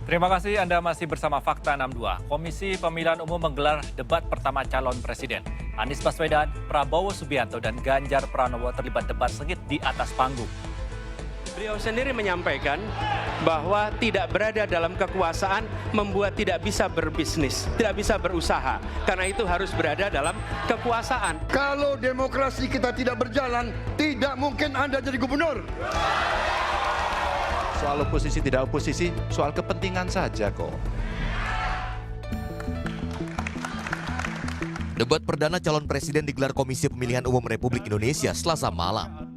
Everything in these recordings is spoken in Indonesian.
Terima kasih Anda masih bersama Fakta 62. Komisi Pemilihan Umum menggelar debat pertama calon presiden. Anies Baswedan, Prabowo Subianto, dan Ganjar Pranowo terlibat debat sengit di atas panggung. Beliau sendiri menyampaikan bahwa tidak berada dalam kekuasaan membuat tidak bisa berbisnis, tidak bisa berusaha. Karena itu harus berada dalam kekuasaan. Kalau demokrasi kita tidak berjalan, tidak mungkin Anda jadi gubernur. Soal oposisi tidak oposisi, soal kepentingan saja kok. Debat perdana calon presiden digelar Komisi Pemilihan Umum Republik Indonesia Selasa malam.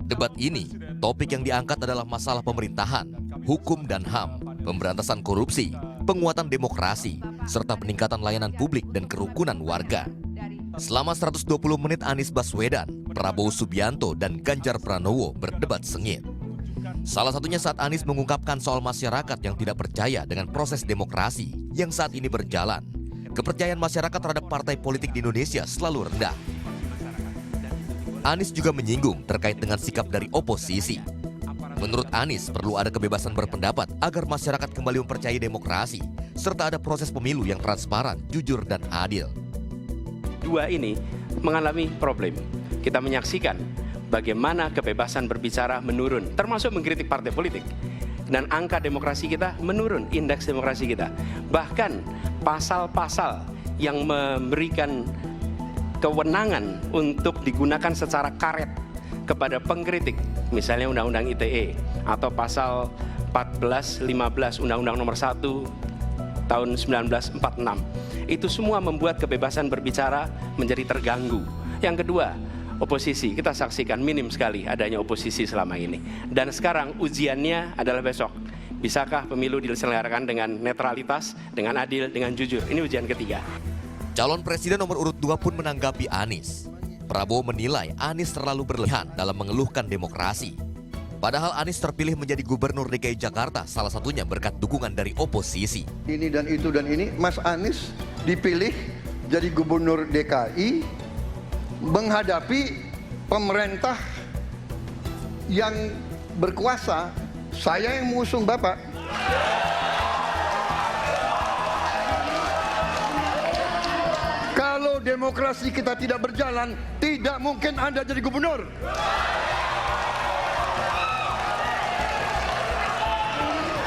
Debat ini, topik yang diangkat adalah masalah pemerintahan, hukum dan HAM, pemberantasan korupsi, penguatan demokrasi, serta peningkatan layanan publik dan kerukunan warga. Selama 120 menit Anies Baswedan, Prabowo Subianto, dan Ganjar Pranowo berdebat sengit. Salah satunya saat Anies mengungkapkan soal masyarakat yang tidak percaya dengan proses demokrasi yang saat ini berjalan. Kepercayaan masyarakat terhadap partai politik di Indonesia selalu rendah. Anies juga menyinggung terkait dengan sikap dari oposisi. Menurut Anies, perlu ada kebebasan berpendapat agar masyarakat kembali mempercayai demokrasi, serta ada proses pemilu yang transparan, jujur, dan adil. Dua ini mengalami problem. Kita menyaksikan bagaimana kebebasan berbicara menurun, termasuk mengkritik partai politik. Dan angka demokrasi kita menurun, indeks demokrasi kita. Bahkan pasal-pasal yang memberikan kewenangan untuk digunakan secara karet kepada pengkritik, misalnya Undang-Undang ITE atau pasal 14, 15 Undang-Undang Nomor 1 tahun 1946. Itu semua membuat kebebasan berbicara menjadi terganggu. Yang kedua, oposisi, kita saksikan minim sekali adanya oposisi selama ini. Dan sekarang ujiannya adalah besok. Bisakah pemilu diselenggarakan dengan netralitas, dengan adil, dengan jujur? Ini ujian ketiga. Calon presiden nomor urut 2 pun menanggapi Anies. Prabowo menilai Anies terlalu berlebihan dalam mengeluhkan demokrasi. Padahal Anies terpilih menjadi gubernur DKI Jakarta salah satunya berkat dukungan dari oposisi. Ini dan itu dan ini, Mas Anies dipilih jadi gubernur DKI menghadapi pemerintah yang berkuasa. Saya yang mengusung Bapak. Kalau demokrasi kita tidak berjalan, tidak mungkin Anda jadi gubernur.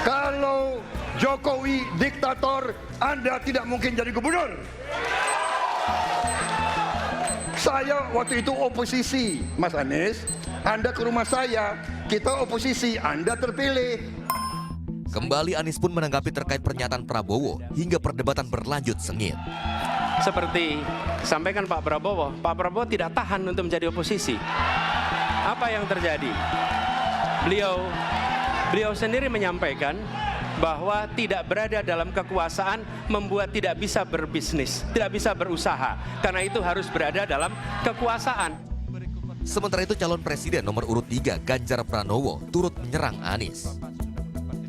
Kalau Jokowi diktator, Anda tidak mungkin jadi gubernur. Saya waktu itu oposisi, Mas Anies. Anda ke rumah saya, kita oposisi, Anda terpilih. Kembali Anies pun menanggapi terkait pernyataan Prabowo hingga perdebatan berlanjut sengit. Seperti sampaikan Pak Prabowo tidak tahan untuk menjadi oposisi. Apa yang terjadi? Beliau sendiri menyampaikan bahwa tidak berada dalam kekuasaan membuat tidak bisa berbisnis, tidak bisa berusaha. Karena itu harus berada dalam kekuasaan. Sementara itu calon presiden nomor urut 3 Ganjar Pranowo turut menyerang Anies.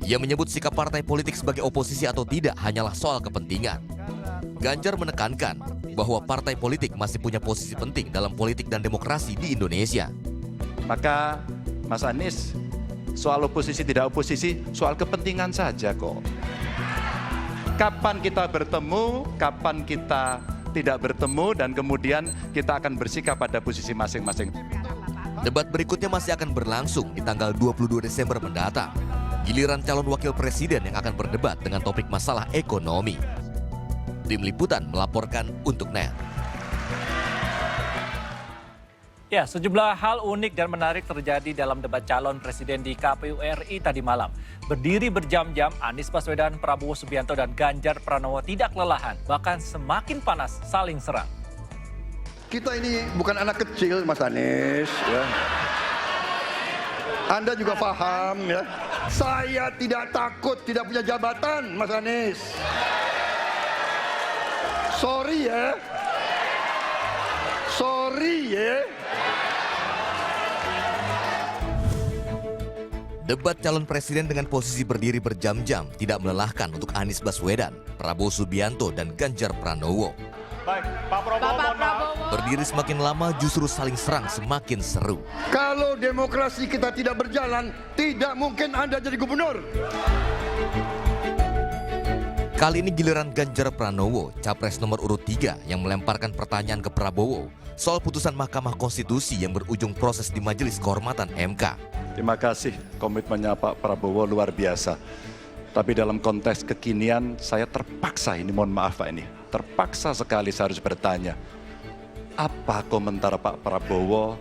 Ia menyebut sikap partai politik sebagai oposisi atau tidak hanyalah soal kepentingan. Ganjar menekankan bahwa partai politik masih punya posisi penting dalam politik dan demokrasi di Indonesia. Maka Mas Anies, soal oposisi tidak oposisi, soal kepentingan saja kok. Kapan kita bertemu, kapan kita tidak bertemu, dan kemudian kita akan bersikap pada posisi masing-masing. Debat berikutnya masih akan berlangsung di tanggal 22 Desember mendatang. Giliran calon wakil presiden yang akan berdebat dengan topik masalah ekonomi. Tim Liputan melaporkan untuk NET. Ya, sejumlah hal unik dan menarik terjadi dalam debat calon presiden di KPU RI tadi malam. Berdiri berjam-jam, Anies Baswedan, Prabowo Subianto, dan Ganjar Pranowo tidak kelelahan, bahkan semakin panas saling serang. Kita ini bukan anak kecil, Mas Anies. Ya. Anda juga paham ya. Saya tidak takut tidak punya jabatan, Mas Anies. Sorry ya. Sorry ya. Debat calon presiden dengan posisi berdiri berjam-jam tidak melelahkan untuk Anies Baswedan, Prabowo Subianto, dan Ganjar Pranowo. Baik, Pak Prabowo. Berdiri semakin lama justru saling serang semakin seru. Kalau demokrasi kita tidak berjalan, tidak mungkin Anda jadi gubernur. Kali ini giliran Ganjar Pranowo, capres nomor urut 3 yang melemparkan pertanyaan ke Prabowo soal putusan Mahkamah Konstitusi yang berujung proses di Majelis Kehormatan MK. Terima kasih, komitmennya Pak Prabowo luar biasa. Tapi dalam konteks kekinian saya terpaksa, ini mohon maaf Pak ini, terpaksa sekali saya harus bertanya. Apa komentar Pak Prabowo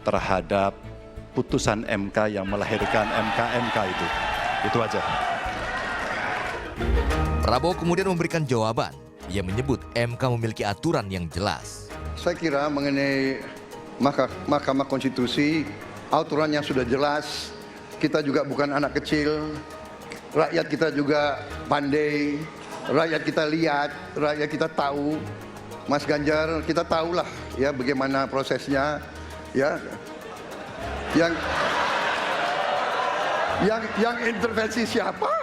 terhadap putusan MK yang melahirkan MK itu? Itu aja. Prabowo kemudian memberikan jawaban. Ia menyebut MK memiliki aturan yang jelas. Saya kira mengenai Mahkamah Konstitusi, aturannya sudah jelas. Kita juga bukan anak kecil, rakyat kita juga pandai, rakyat kita lihat, rakyat kita tahu. Mas Ganjar, kita tahulah ya bagaimana prosesnya, ya. Yang intervensi siapa?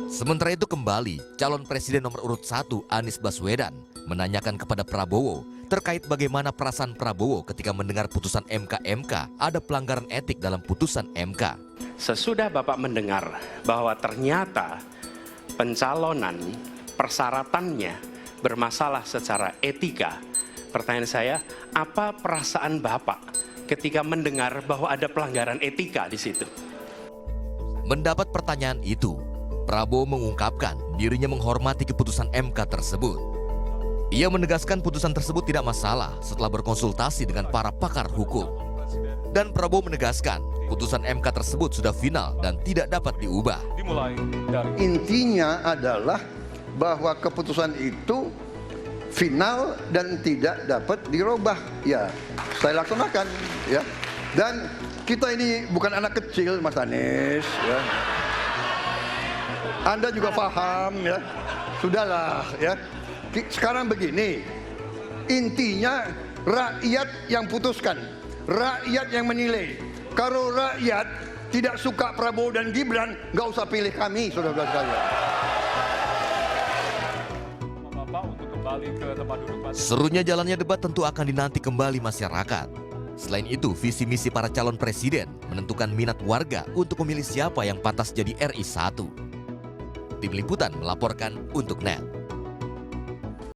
Sementara itu kembali, calon presiden nomor urut 1 Anies Baswedan menanyakan kepada Prabowo terkait bagaimana perasaan Prabowo ketika mendengar putusan MK ada pelanggaran etik dalam putusan MK. Sesudah Bapak mendengar bahwa ternyata pencalonan persyaratannya bermasalah secara etika, pertanyaan saya, apa perasaan Bapak ketika mendengar bahwa ada pelanggaran etika di situ? Mendapat pertanyaan itu, Prabowo mengungkapkan dirinya menghormati keputusan MK tersebut. Ia menegaskan putusan tersebut tidak masalah setelah berkonsultasi dengan para pakar hukum. Dan Prabowo menegaskan putusan MK tersebut sudah final dan tidak dapat diubah. Intinya adalah bahwa keputusan itu final dan tidak dapat dirubah. Ya, saya laksanakan. Ya, dan kita ini bukan anak kecil, Mas Anies. Ya. Anda juga paham, ya. Sudahlah, ya. Sekarang begini, intinya rakyat yang putuskan, rakyat yang menilai. Kalau rakyat tidak suka Prabowo dan Gibran, nggak usah pilih kami, saudara-saudara sekalian. Serunya jalannya debat tentu akan dinanti kembali masyarakat. Selain itu, visi misi para calon presiden menentukan minat warga untuk memilih siapa yang pantas jadi RI 1. Tim Liputan melaporkan untuk NET.